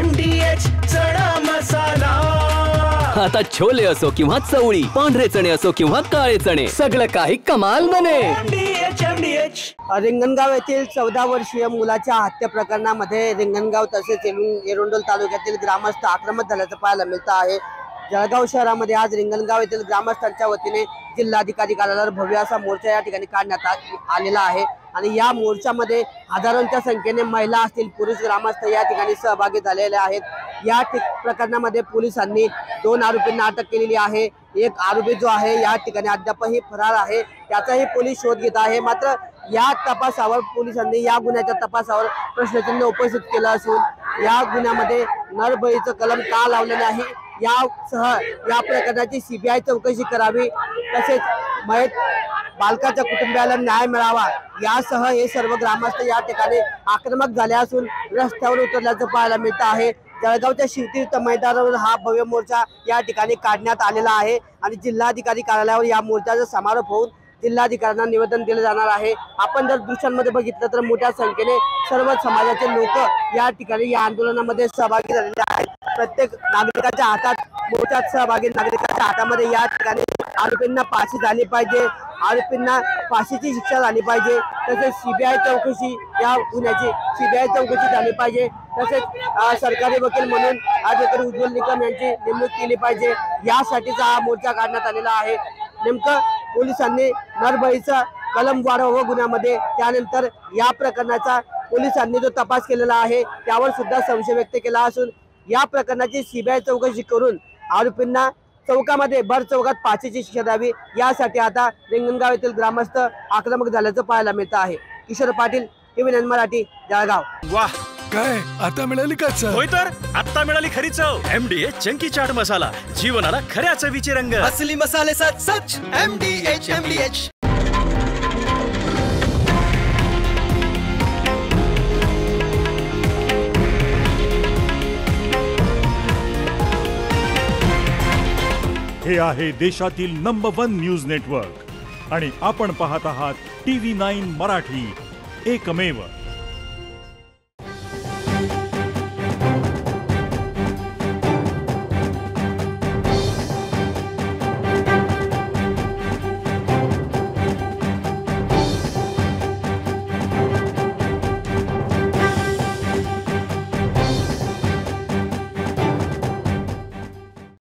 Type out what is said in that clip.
MDH चणा मसाला। आता छोले असो किंवा चवळी, पांढरे चणे असो किंवा काळे चणे, सगळं काही कमाल बने। MDH। रिंगणगाव येथील 14 वर्षीय मुलाच्या हत्या प्रकरणामध्ये रिंगणगाव तसेच एरंडोल तालुक्यातील ग्रामस्थ आक्रमक झाल्याचं पाहायला मिळतं आहे। जळगाव शहरामध्ये आज रिंगणगाव येथील ग्रामस्थांच्या वतीने जिल्हाधिकारी कार्यालयावर भव्य असा मोर्चा या ठिकाणी काढण्यात आलेला आहे आणि या मोर्चामध्ये हजारोंच्या संख्येने महिला असतील, पुरुष ग्रामस्थ या ठिकाणी सहभागी झालेले आहेत। या प्रकरणामध्ये पोलिसांनी 2 आरोपींना अटक केलेली आहे। एक आरोपी जो आहे या ठिकाणी अद्यापही फरार आहे, त्याचाही पोलीस शोध घेत आहे। मात्र या तपासावर पोलिसांनी या गुन्ह्याच्या तपासावर प्रश्नचिन्ह उपस्थित केलं असून या गुन्ह्यामध्ये नरबळीचं कलम का लावले नाही यासह या प्रकरणाची CBI चौकशी करावी, तसेच मयत बालकाच्या कुटुंबियाला न्याय मिळावा यासह हे सर्व ग्रामस्थ या ठिकाणी आक्रमक झाले असून रस्त्यावर उतरल्याचं पाहायला मिळतं आहे। जळगावच्या शिवतीर्थ मैदानावर हा भव्य मोर्चा या ठिकाणी काढण्यात आलेला आहे आणि जिल्हाधिकारी कार्यालयावर या मोर्चाचा समारोप होऊन जिल्हाधिकाऱ्यांना निवेदन दिले जाणार आहे। आपण जर दृश्यांमध्ये बघितलं तर मोठ्या संख्येने सर्व समाजाचे लोक या ठिकाणी या आंदोलनामध्ये सहभागी झालेले आहेत। प्रत्येक नागरिकाच्या हातात मोर्चात सहभागी नागरिकाच्या हातामध्ये या ठिकाणी आरोपींना फाशी झाली पाहिजे, आरोपींना फाशीची शिक्षा झाली पाहिजे, तसेच CBI चौकशी या गुन्ह्याची CBI चौकशी झाली पाहिजे, तसेच सरकारी वकील म्हणून ॲडव्होकेट उज्ज्वल निकम यांची नेमणूक केली पाहिजे यासाठीचा हा मोर्चा काढण्यात आलेला आहे। नेमकं पोलिसांनी नरबळीचा कलम वाढवावं गुन्ह्यामध्ये, त्यानंतर या प्रकरणाचा पोलिसांनी जो तपास केलेला आहे त्यावर सुद्धा संशय व्यक्त केला असून या प्रकरणाची CBI चौकशी करून आरोपींना चौकामध्ये भर चौकात फाशीची शिक्षा द्यावी यासाठी आता रिंगणगाव येथील ग्रामस्थ आक्रमक झाल्याचं पाहायला मिळतं आहे। किशोर पाटील, TVN मराठी, जळगाव। वाह, काय आता मिळाली का चव? होय तर आता मिळाली खरी चव। MDH चंकी चाट मसाला, जीवनाला खऱ्या चवीचे रंग। असली मसाले सच MDH। हे आहे देशातील नंबर 1 न्यूज नेटवर्क आणि आपण पाहत आहात TV9 मराठी, एकमेव।